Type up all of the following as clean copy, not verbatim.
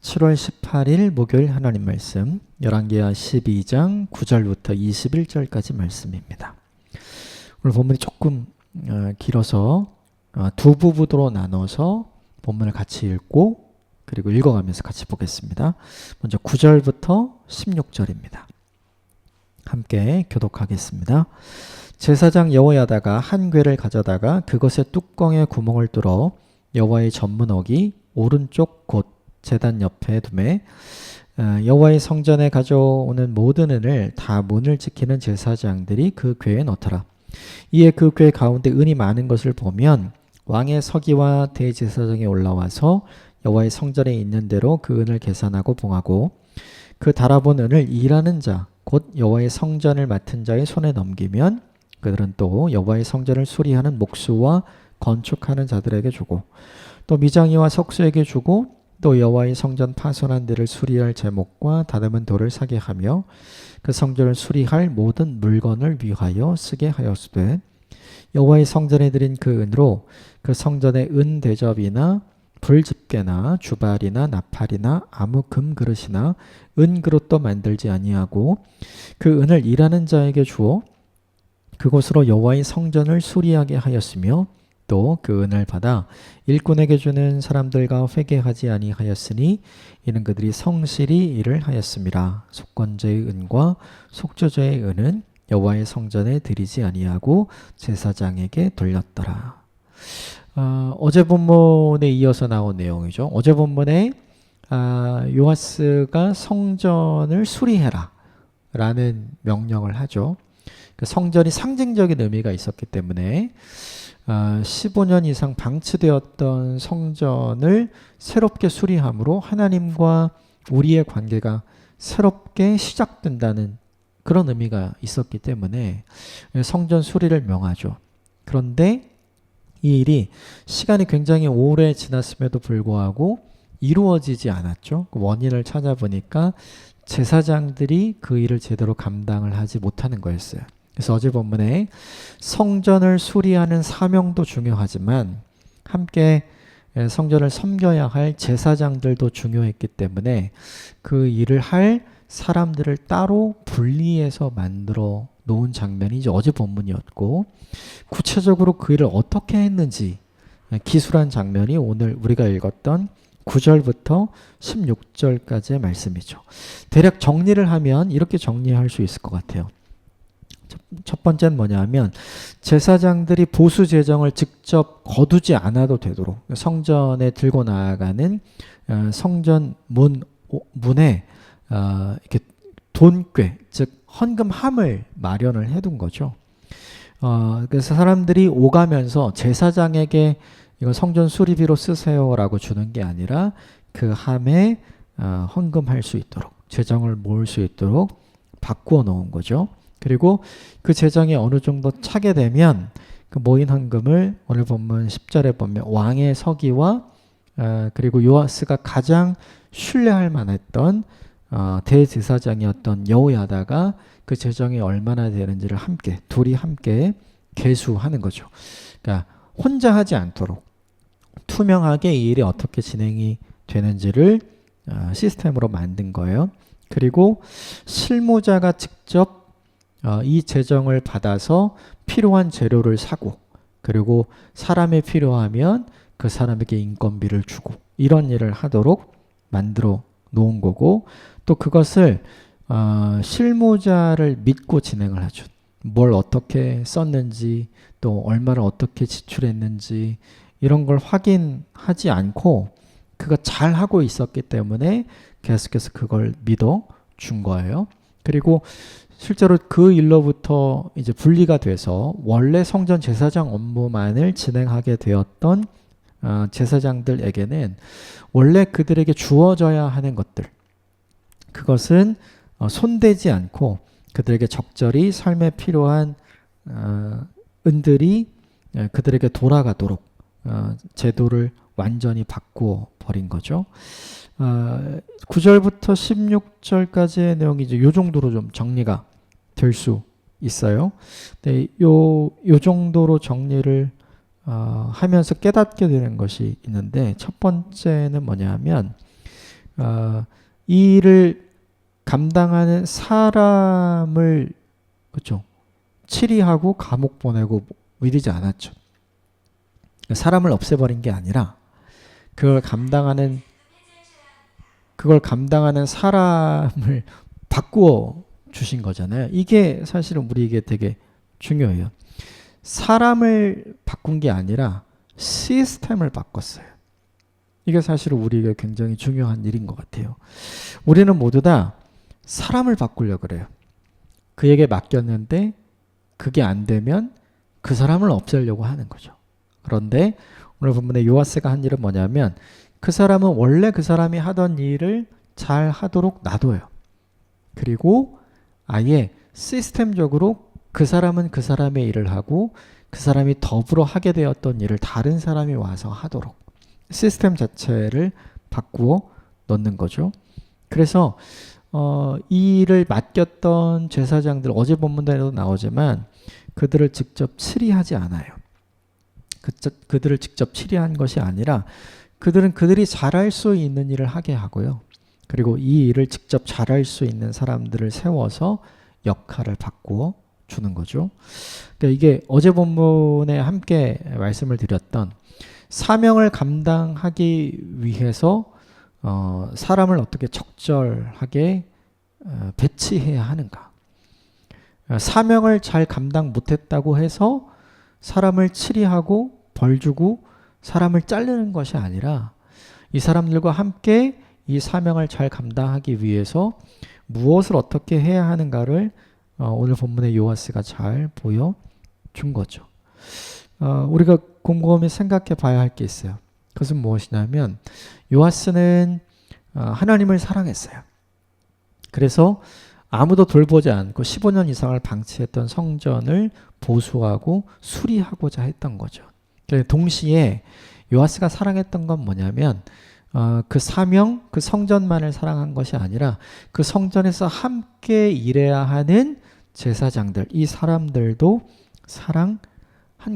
7월 18일 목요일 하나님 말씀 열왕기하 12장 9절부터 21절까지 말씀입니다. 오늘 본문이 조금 길어서 두 부분으로 나눠서 본문을 같이 읽고 그리고 읽어가면서 같이 보겠습니다. 먼저 9절부터 16절입니다. 함께 교독하겠습니다. 제사장 여호야다가 한 궤를 가져다가 그것의 뚜껑에 구멍을 뚫어 여호와의 전문옥이 오른쪽 곧 제단 옆에 두매 여호와의 성전에 가져오는 모든 은을 다 문을 지키는 제사장들이 그 궤에 넣더라. 이에 그 궤 가운데 은이 많은 것을 보면 왕의 서기와 대제사장이 올라와서 여호와의 성전에 있는 대로 그 은을 계산하고 봉하고 그 달아본 은을 일하는 자 곧 여호와의 성전을 맡은 자의 손에 넘기면 그들은 또 여호와의 성전을 수리하는 목수와 건축하는 자들에게 주고 또 미장이와 석수에게 주고 또 여호와의 성전 파손한 데를 수리할 제목과 다듬은 돌을 사게 하며 그 성전을 수리할 모든 물건을 위하여 쓰게 하였으되 여호와의 성전에 드린 그 은으로 그 성전의 은 대접이나 불집게나 주발이나 나팔이나 아무 금 그릇이나 은 그릇도 만들지 아니하고 그 은을 일하는 자에게 주어 그곳으로 여호와의 성전을 수리하게 하였으며 또 그 은을 받아 일꾼에게 주는 사람들과 회개하지 아니하였으니 이는 그들이 성실히 일을 하였습니다. 속건제의 은과 속죄제의 은은 여호와의 성전에 드리지 아니하고 제사장에게 돌렸더라. 어제 본문에 이어서 나온 내용이죠. 어제 본문에 요아스가 성전을 수리해라 라는 명령을 하죠. 그 성전이 상징적인 의미가 있었기 때문에 15년 이상 방치되었던 성전을 새롭게 수리함으로 하나님과 우리의 관계가 새롭게 시작된다는 그런 의미가 있었기 때문에 성전 수리를 명하죠. 그런데 이 일이 시간이 굉장히 오래 지났음에도 불구하고 이루어지지 않았죠. 그 원인을 찾아보니까 제사장들이 그 일을 제대로 감당을 하지 못하는 거였어요. 그래서 어제 본문에 성전을 수리하는 사명도 중요하지만 함께 성전을 섬겨야 할 제사장들도 중요했기 때문에 그 일을 할 사람들을 따로 분리해서 만들어 놓은 장면이 이제 어제 본문이었고 구체적으로 그 일을 어떻게 했는지 기술한 장면이 오늘 우리가 읽었던 9절부터 16절까지의 말씀이죠. 대략 정리를 하면 이렇게 정리할 수 있을 것 같아요. 첫 번째는 뭐냐면 제사장들이 보수 재정을 직접 거두지 않아도 되도록 성전에 들고 나아가는 성전 문에 이렇게 돈꾀 즉 헌금함을 마련을 해둔 거죠. 그래서 사람들이 오가면서 제사장에게 이거 성전 수리비로 쓰세요라고 주는 게 아니라 그 함에 헌금할 수 있도록 재정을 모을 수 있도록 바꾸어 놓은 거죠. 그리고 그 재정이 어느 정도 차게 되면 그 모인 헌금을 오늘 본문 10절에 보면 왕의 서기와 그리고 요아스가 가장 신뢰할 만했던 대제사장이었던 여호야다가 그 재정이 얼마나 되는지를 둘이 함께 계수하는 거죠. 그러니까 혼자 하지 않도록 투명하게 이 일이 어떻게 진행이 되는지를 시스템으로 만든 거예요. 그리고 실무자가 직접 이 재정을 받아서 필요한 재료를 사고 그리고 사람이 필요하면 그 사람에게 인건비를 주고 이런 일을 하도록 만들어 놓은 거고 또 그것을 실무자를 믿고 진행을 하죠. 뭘 어떻게 썼는지 또 얼마를 어떻게 지출했는지 이런 걸 확인하지 않고 그거 잘 하고 있었기 때문에 계속해서 그걸 믿어 준 거예요. 그리고 실제로 그 일로부터 이제 분리가 돼서 원래 성전 제사장 업무만을 진행하게 되었던 제사장들에게는 원래 그들에게 주어져야 하는 것들 그것은 손대지 않고 그들에게 적절히 삶에 필요한 은들이 그들에게 돌아가도록 제도를 완전히 바꾸어 버린 거죠. 9절부터 16절까지의 내용이 이제 요 정도로 좀 정리가 될 수 있어요. 네, 요 정도로 정리를 하면서 깨닫게 되는 것이 있는데 첫 번째는 뭐냐면 이 일을 감당하는 사람을 그렇죠. 치리하고 감옥 보내고 이러지 않았죠. 사람을 없애버린 게 아니라 그걸 감당하는 사람을 바꾸어 주신 거잖아요. 이게 사실은 우리에게 되게 중요해요. 사람을 바꾼 게 아니라 시스템을 바꿨어요. 이게 사실 우리에게 굉장히 중요한 일인 것 같아요. 우리는 모두 다 사람을 바꾸려고 그래요. 그에게 맡겼는데 그게 안 되면 그 사람을 없애려고 하는 거죠. 그런데 오늘 본문에 요아스가 한 일은 뭐냐면 그 사람은 원래 그 사람이 하던 일을 잘 하도록 놔둬요. 그리고 아예 시스템적으로 그 사람은 그 사람의 일을 하고 그 사람이 더불어 하게 되었던 일을 다른 사람이 와서 하도록 시스템 자체를 바꾸어 넣는 거죠. 그래서 이 일을 맡겼던 제사장들 어제 본문에도 나오지만 그들을 직접 치리하지 않아요. 그들을 직접 치리한 것이 아니라 그들은 그들이 잘할 수 있는 일을 하게 하고요. 그리고 이 일을 직접 잘할 수 있는 사람들을 세워서 역할을 바꾸어 주는 거죠. 그러니까 이게 어제 본문에 함께 말씀을 드렸던 사명을 감당하기 위해서 사람을 어떻게 적절하게 배치해야 하는가. 사명을 잘 감당 못했다고 해서 사람을 치리하고 벌 주고 사람을 자르는 것이 아니라 이 사람들과 함께 이 사명을 잘 감당하기 위해서 무엇을 어떻게 해야 하는가를 오늘 본문의 요아스가 잘 보여준 거죠. 우리가 곰곰이 생각해 봐야 할 게 있어요. 그것은 무엇이냐면 요아스는 하나님을 사랑했어요. 그래서 아무도 돌보지 않고 15년 이상을 방치했던 성전을 보수하고 수리하고자 했던 거죠. 동시에 요아스가 사랑했던 건 뭐냐면 그 사명, 그 성전만을 사랑한 것이 아니라 그 성전에서 함께 일해야 하는 제사장들, 이 사람들도 사랑한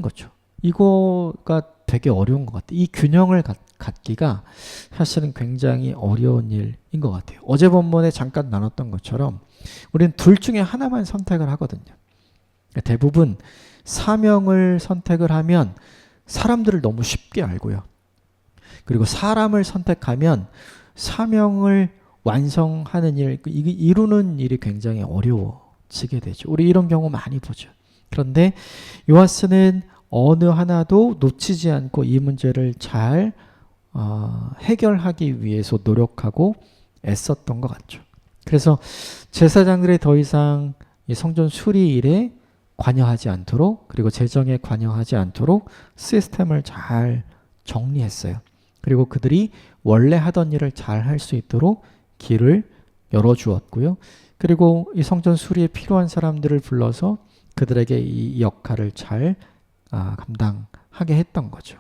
거죠. 이거가 되게 어려운 것 같아요. 이 균형을 갖기가 사실은 굉장히 어려운 일인 것 같아요. 어제 본문에 잠깐 나눴던 것처럼 우리는 둘 중에 하나만 선택을 하거든요. 대부분 사명을 선택을 하면 사람들을 너무 쉽게 알고요. 그리고 사람을 선택하면 사명을 완성하는 일, 이루는 일이 굉장히 어려워지게 되죠. 우리 이런 경우 많이 보죠. 그런데 요아스는 어느 하나도 놓치지 않고 이 문제를 잘 해결하기 위해서 노력하고 애썼던 것 같죠. 그래서 제사장들이 더 이상 이 성전 수리 일에 관여하지 않도록 그리고 재정에 관여하지 않도록 시스템을 잘 정리했어요. 그리고 그들이 원래 하던 일을 잘 할 수 있도록 길을 열어주었고요. 그리고 이 성전 수리에 필요한 사람들을 불러서 그들에게 이 역할을 잘 감당하게 했던 거죠.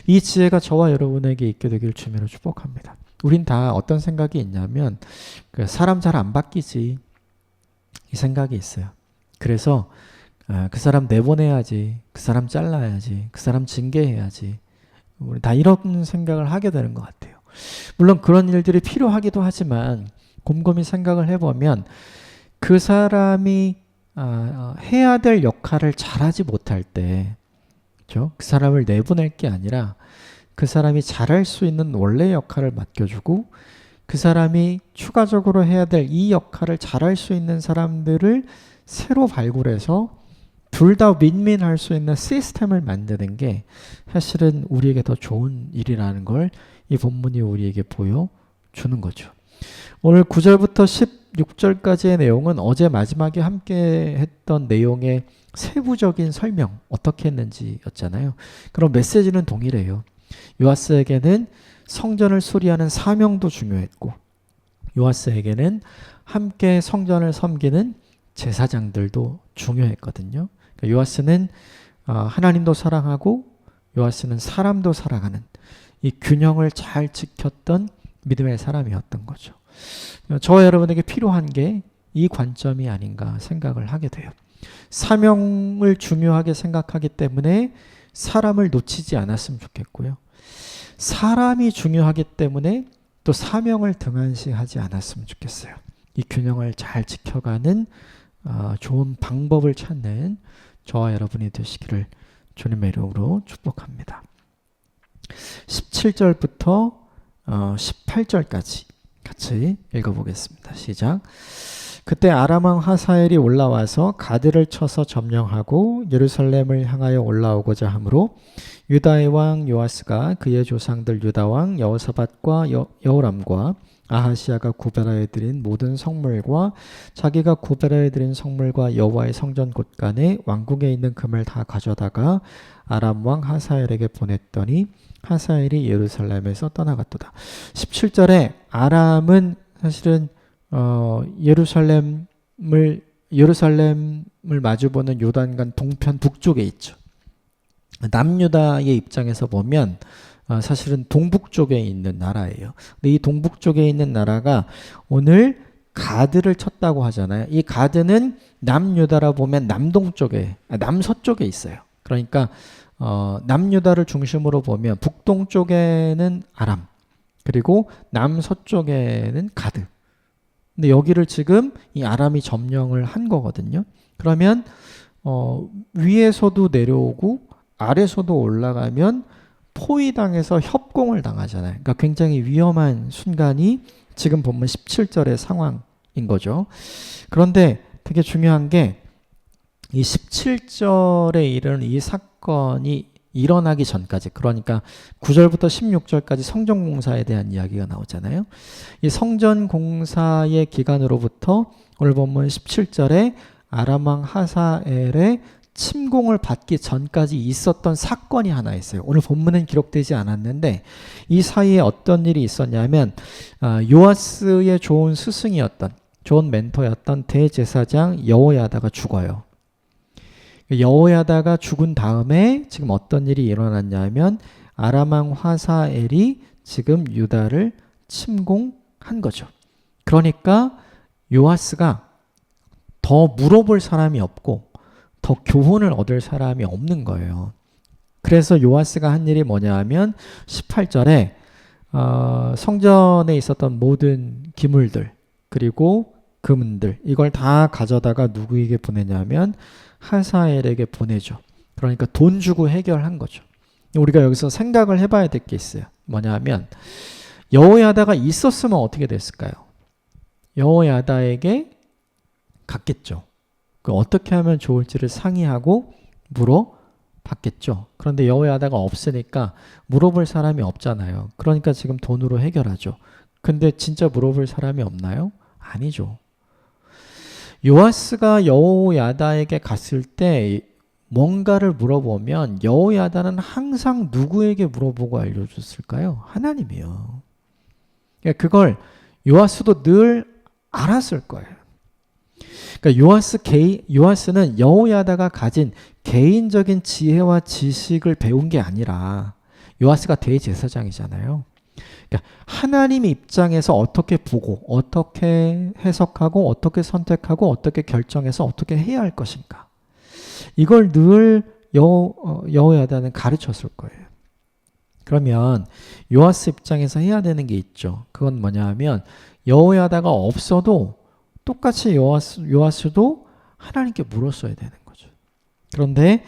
이 지혜가 저와 여러분에게 있게 되길 주님으로 축복합니다. 우린 다 어떤 생각이 있냐면 사람 잘 안 바뀌지 이 생각이 있어요. 그래서 그 사람 내보내야지, 그 사람 잘라야지, 그 사람 징계해야지. 우리 다 이런 생각을 하게 되는 것 같아요. 물론 그런 일들이 필요하기도 하지만 곰곰이 생각을 해보면 그 사람이 해야 될 역할을 잘하지 못할 때, 그렇죠? 그 사람을 내보낼 게 아니라 그 사람이 잘할 수 있는 원래 역할을 맡겨주고 그 사람이 추가적으로 해야 될 이 역할을 잘할 수 있는 사람들을 새로 발굴해서 둘 다 윈윈할 수 있는 시스템을 만드는 게 사실은 우리에게 더 좋은 일이라는 걸 이 본문이 우리에게 보여주는 거죠. 오늘 9절부터 16절까지의 내용은 어제 마지막에 함께 했던 내용의 세부적인 설명, 어떻게 했는지였잖아요. 그럼 메시지는 동일해요. 요아스에게는 성전을 수리하는 사명도 중요했고 요아스에게는 함께 성전을 섬기는 제사장들도 중요했거든요. 그러니까 요아스는 하나님도 사랑하고 요아스는 사람도 사랑하는 이 균형을 잘 지켰던 믿음의 사람이었던 거죠. 저와 여러분에게 필요한 게 이 관점이 아닌가 생각을 하게 돼요. 사명을 중요하게 생각하기 때문에 사람을 놓치지 않았으면 좋겠고요. 사람이 중요하기 때문에 또 사명을 등한시하지 않았으면 좋겠어요. 이 균형을 잘 지켜가는 좋은 방법을 찾는 저와 여러분이 되시기를 주님의 이름으로 축복합니다. 17절부터 18절까지 같이 읽어보겠습니다. 시작. 그때 아람왕 하사엘이 올라와서 가드를 쳐서 점령하고 예루살렘을 향하여 올라오고자 하므로 유다의 왕 요아스가 그의 조상들 유다 왕 여호사밧과 여호람과 아하시아가 구별하여 드린 모든 성물과 자기가 구별하여 드린 성물과 여호와의 성전 곳간에 왕궁에 있는 금을 다 가져다가 아람 왕 하사엘에게 보냈더니 하사엘이 예루살렘에서 떠나갔도다. 17절에 아람은 사실은 예루살렘을 마주보는 요단강 동편 북쪽에 있죠. 남유다의 입장에서 보면 사실은 동북쪽에 있는 나라예요. 근데 이 동북쪽에 있는 나라가 오늘 가드를 쳤다고 하잖아요. 이 가드는 남유다라 보면 남서쪽에 있어요. 그러니까 남유다를 중심으로 보면 북동쪽에는 아람, 그리고 남서쪽에는 가드. 근데 여기를 지금 이 아람이 점령을 한 거거든요. 그러면 위에서도 내려오고 아래서도 올라가면 포위당해서 협공을 당하잖아요. 그러니까 굉장히 위험한 순간이 지금 보면 17절의 상황인 거죠. 그런데 되게 중요한 게 이 17절에 이르는 이 사건이 일어나기 전까지, 그러니까 9절부터 16절까지 성전공사에 대한 이야기가 나오잖아요. 이 성전공사의 기간으로부터 오늘 본문 17절에 아람왕 하사엘의 침공을 받기 전까지 있었던 사건이 하나 있어요. 오늘 본문은 기록되지 않았는데 이 사이에 어떤 일이 있었냐면 요아스의 좋은 스승이었던, 좋은 멘토였던 대제사장 여호야다가 죽어요. 여호야다가 죽은 다음에 지금 어떤 일이 일어났냐면 아람왕 하사엘이 지금 유다를 침공한 거죠. 그러니까 요아스가 더 물어볼 사람이 없고 더 교훈을 얻을 사람이 없는 거예요. 그래서 요아스가 한 일이 뭐냐 하면 18절에 성전에 있었던 모든 기물들 그리고 금은들 이걸 다 가져다가 누구에게 보내냐면 하사엘에게 보내죠. 그러니까 돈 주고 해결한 거죠. 우리가 여기서 생각을 해봐야 될 게 있어요. 뭐냐 하면 여호야다가 있었으면 어떻게 됐을까요? 여호야다에게 갔겠죠. 어떻게 하면 좋을지를 상의하고 물어봤겠죠. 그런데 여호야다가 없으니까 물어볼 사람이 없잖아요. 그러니까 지금 돈으로 해결하죠. 근데 진짜 물어볼 사람이 없나요? 아니죠. 요아스가 여호야다에게 갔을 때 뭔가를 물어보면 여호야다는 항상 누구에게 물어보고 알려줬을까요? 하나님이요. 그걸 요아스도 늘 알았을 거예요. 그러니까 요아스는 여호야다가 가진 개인적인 지혜와 지식을 배운 게 아니라 요아스가 대제사장이잖아요. 그러니까 하나님 입장에서 어떻게 보고 어떻게 해석하고 어떻게 선택하고 어떻게 결정해서 어떻게 해야 할 것인가. 이걸 늘 여호야다는 가르쳤을 거예요. 그러면 요아스 입장에서 해야 되는 게 있죠. 그건 뭐냐 하면 여호야다가 없어도 똑같이 요아스도 하나님께 물었어야 되는 거죠. 그런데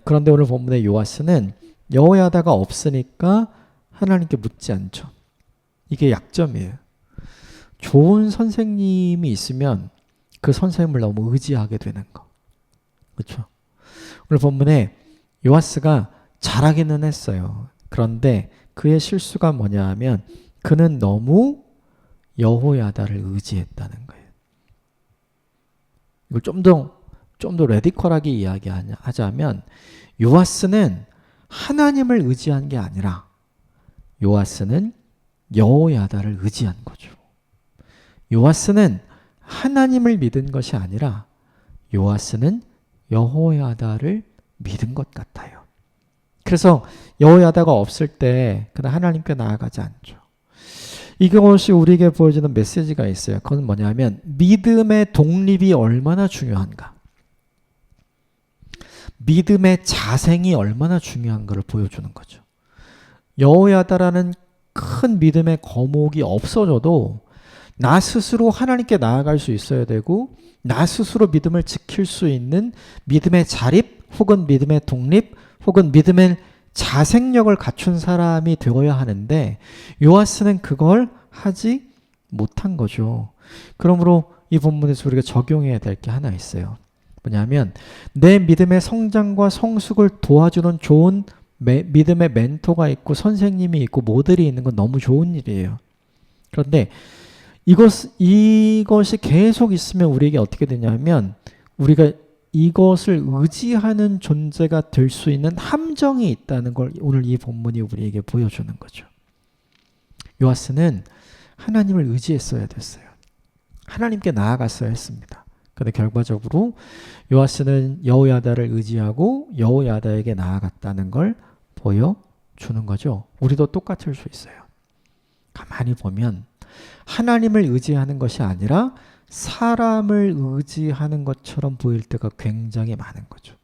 그런데 오늘 본문의 요아스는 여호야다가 없으니까 하나님께 묻지 않죠. 이게 약점이에요. 좋은 선생님이 있으면 그 선생님을 너무 의지하게 되는 거. 그렇죠? 오늘 본문에 요아스가 잘하기는 했어요. 그런데 그의 실수가 뭐냐 하면 그는 너무 여호야다를 의지했다는 거예요. 이걸 좀 더 레디컬하게 이야기하자면 요아스는 하나님을 의지한 게 아니라 요아스는 여호야다를 의지한 거죠. 요아스는 하나님을 믿은 것이 아니라 요아스는 여호야다를 믿은 것 같아요. 그래서 여호야다가 없을 때 그는 하나님께 나아가지 않죠. 이것이 우리에게 보여주는 메시지가 있어요. 그건 뭐냐면 믿음의 독립이 얼마나 중요한가. 믿음의 자생이 얼마나 중요한가를 보여주는 거죠. 여호야다라는 큰 믿음의 거목이 없어져도 나 스스로 하나님께 나아갈 수 있어야 되고 나 스스로 믿음을 지킬 수 있는 믿음의 자립 혹은 믿음의 독립 혹은 믿음의 자생력을 갖춘 사람이 되어야 하는데 요아스는 그걸 하지 못한 거죠. 그러므로 이 본문에서 우리가 적용해야 될 게 하나 있어요. 뭐냐면 내 믿음의 성장과 성숙을 도와주는 좋은 믿음의 멘토가 있고 선생님이 있고 모델이 있는 건 너무 좋은 일이에요. 그런데 이것이 계속 있으면 우리에게 어떻게 되냐면 우리가 이것을 의지하는 존재가 될 수 있는 함정이 있다는 걸 오늘 이 본문이 우리에게 보여주는 거죠. 요아스는 하나님을 의지했어야 됐어요. 하나님께 나아갔어야 했습니다. 그런데 결과적으로 요아스는 여호야다를 의지하고 여호야다에게 나아갔다는 걸 보여주는 거죠. 우리도 똑같을 수 있어요. 가만히 보면 하나님을 의지하는 것이 아니라 사람을 의지하는 것처럼 보일 때가 굉장히 많은 거죠.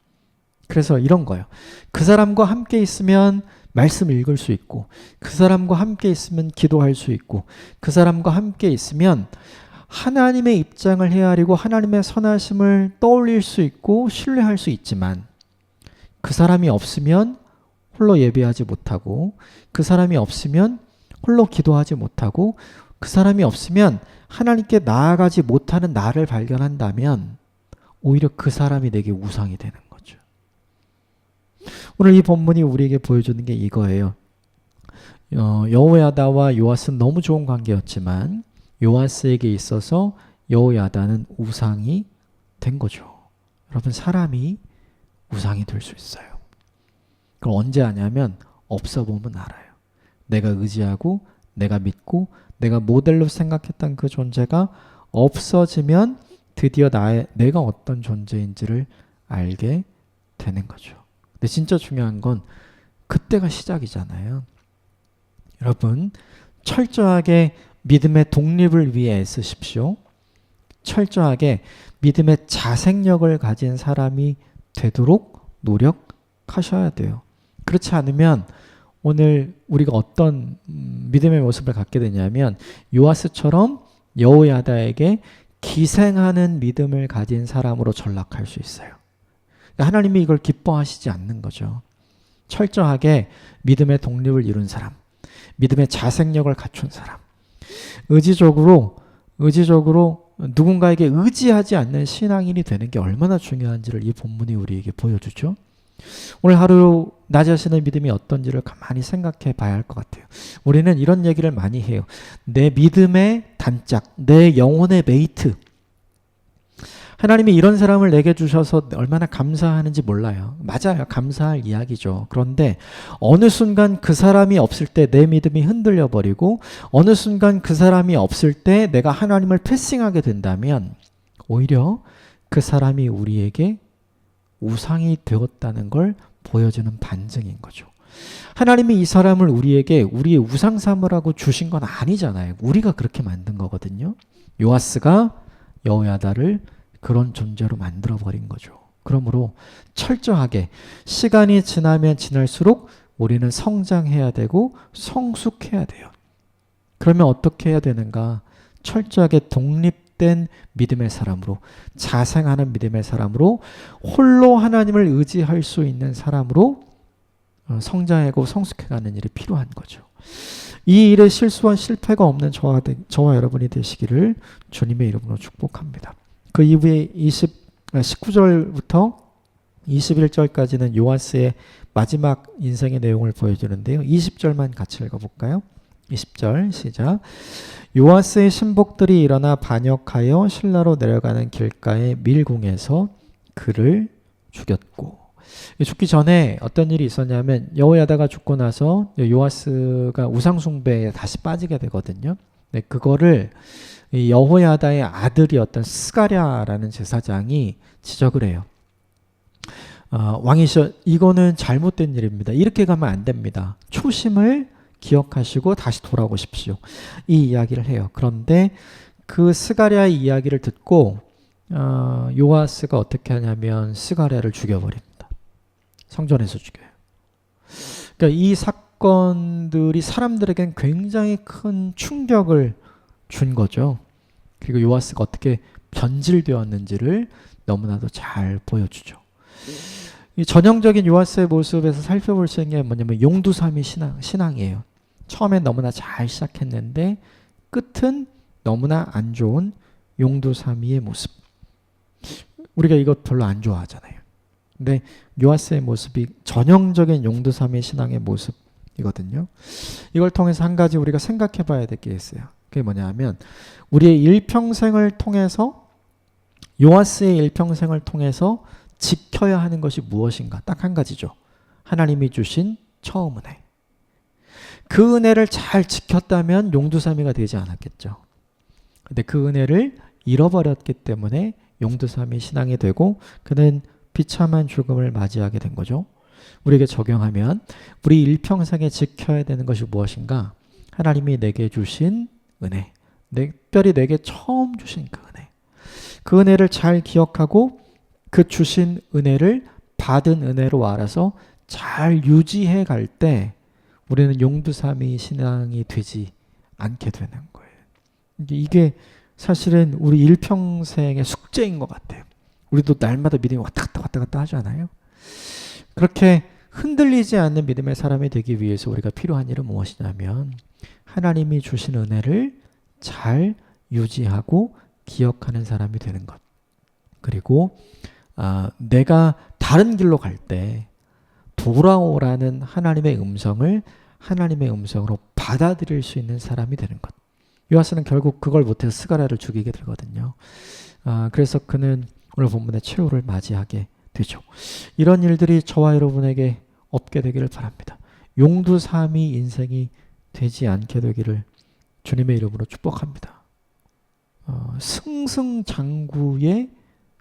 그래서 이런 거예요. 그 사람과 함께 있으면 말씀 읽을 수 있고 그 사람과 함께 있으면 기도할 수 있고 그 사람과 함께 있으면 하나님의 입장을 헤아리고 하나님의 선하심을 떠올릴 수 있고 신뢰할 수 있지만 그 사람이 없으면 홀로 예배하지 못하고 그 사람이 없으면 홀로 기도하지 못하고 그 사람이 없으면 하나님께 나아가지 못하는 나를 발견한다면 오히려 그 사람이 내게 우상이 되는 거죠. 오늘 이 본문이 우리에게 보여주는 게 이거예요. 여호야다와 요아스는 너무 좋은 관계였지만 요아스에게 있어서 여호야다는 우상이 된 거죠. 여러분 사람이 우상이 될 수 있어요. 그걸 언제 아냐면 없어 보면 알아요. 내가 의지하고 내가 믿고 내가 모델로 생각했던 그 존재가 없어지면 드디어 내가 어떤 존재인지를 알게 되는 거죠. 근데 진짜 중요한 건 그때가 시작이잖아요. 여러분 철저하게 믿음의 독립을 위해 애쓰십시오. 철저하게 믿음의 자생력을 가진 사람이 되도록 노력하셔야 돼요. 그렇지 않으면 오늘 우리가 어떤 믿음의 모습을 갖게 되냐면 요아스처럼 여호야다에게 기생하는 믿음을 가진 사람으로 전락할 수 있어요. 하나님이 이걸 기뻐하시지 않는 거죠. 철저하게 믿음의 독립을 이룬 사람, 믿음의 자생력을 갖춘 사람, 의지적으로 누군가에게 의지하지 않는 신앙인이 되는 게 얼마나 중요한지를 이 본문이 우리에게 보여주죠. 오늘 하루 나 자신의 믿음이 어떤지를 가만히 생각해 봐야 할 것 같아요. 우리는 이런 얘기를 많이 해요. 내 믿음의 단짝, 내 영혼의 메이트. 하나님이 이런 사람을 내게 주셔서 얼마나 감사하는지 몰라요. 맞아요. 감사할 이야기죠. 그런데 어느 순간 그 사람이 없을 때 내 믿음이 흔들려 버리고 어느 순간 그 사람이 없을 때 내가 하나님을 패싱하게 된다면 오히려 그 사람이 우리에게 우상이 되었다는 걸 보여주는 반증인 거죠. 하나님이 이 사람을 우리에게 우리의 우상 삼으라고 주신 건 아니잖아요. 우리가 그렇게 만든 거거든요. 요아스가 여호야다를 그런 존재로 만들어버린 거죠. 그러므로 철저하게 시간이 지나면 지날수록 우리는 성장해야 되고 성숙해야 돼요. 그러면 어떻게 해야 되는가? 철저하게 독립된 믿음의 사람으로, 자생하는 믿음의 사람으로, 홀로 하나님을 의지할 수 있는 사람으로 성장하고 성숙해가는 일이 필요한 거죠. 이 일에 실수와 실패가 없는 저와 여러분이 되시기를 주님의 이름으로 축복합니다. 그 이후에 19절부터 21절까지는 요아스의 마지막 인생의 내용을 보여주는데요. 20절만 같이 읽어볼까요? 20절 시작. 요아스의 신복들이 일어나 반역하여 실라로 내려가는 길가의 밀궁에서 그를 죽였고. 죽기 전에 어떤 일이 있었냐면 여호야다가 죽고 나서 요아스가 우상숭배에 다시 빠지게 되거든요. 네, 그거를 여호야다의 아들이었던 스가랴라는 제사장이 지적을 해요. 왕이시여, 이거는 잘못된 일입니다. 이렇게 가면 안 됩니다. 초심을 기억하시고 다시 돌아오십시오. 이 이야기를 해요. 그런데 그 스가랴의 이야기를 듣고 요아스가 어떻게 하냐면 스가랴를 죽여버립니다. 성전에서 죽여요. 그러니까 사건들이 사람들에겐 굉장히 큰 충격을 준 거죠. 그리고 요아스가 어떻게 변질되었는지를 너무나도 잘 보여주죠. 이 전형적인 요아스의 모습에서 살펴볼 수 있는 게 뭐냐면 용두삼위 신앙이에요. 처음엔 너무나 잘 시작했는데 끝은 너무나 안 좋은 용두삼위의 모습. 우리가 이것 별로 안 좋아하잖아요. 근데 요아스의 모습이 전형적인 용두삼위 신앙의 모습이거든요. 이걸 통해서 한 가지 우리가 생각해 봐야 될 게 있어요. 그게 뭐냐 하면 우리의 일평생을 통해서 요아스의 일평생을 통해서 지켜야 하는 것이 무엇인가? 딱 한 가지죠. 하나님이 주신 처음 은혜. 그 은혜를 잘 지켰다면 용두삼위가 되지 않았겠죠. 근데 그 은혜를 잃어버렸기 때문에 용두삼위 신앙이 되고 그는 비참한 죽음을 맞이하게 된 거죠. 우리에게 적용하면 우리 일평생에 지켜야 되는 것이 무엇인가? 하나님이 내게 주신 은혜. 특별히 내게 처음 주신 그 은혜. 그 은혜를 잘 기억하고 그 주신 은혜를 받은 은혜로 알아서 잘 유지해 갈 때 우리는 용두삼위 신앙이 되지 않게 되는 거예요. 이게 사실은 우리 일평생의 숙제인 것 같아요. 우리도 날마다 믿음이 왔다 갔다 하잖아요. 그렇게 흔들리지 않는 믿음의 사람이 되기 위해서 우리가 필요한 일은 무엇이냐면 하나님이 주신 은혜를 잘 유지하고 기억하는 사람이 되는 것. 그리고 내가 다른 길로 갈 때 돌아오라는 하나님의 음성을 하나님의 음성으로 받아들일 수 있는 사람이 되는 것. 요아스는 결국 그걸 못해서 스가랴를 죽이게 되거든요. 그래서 그는 오늘 본문의 최후를 맞이하게 되죠. 이런 일들이 저와 여러분에게 없게 되기를 바랍니다. 용두삼위 인생이 되지 않게 되기를 주님의 이름으로 축복합니다. 승승장구의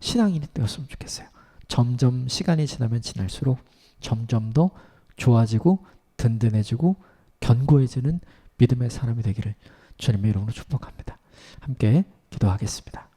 신앙인이 되었으면 좋겠어요. 점점 시간이 지나면 지날수록 점점 더 좋아지고 든든해지고 견고해지는 믿음의 사람이 되기를 주님의 이름으로 축복합니다. 함께 기도하겠습니다.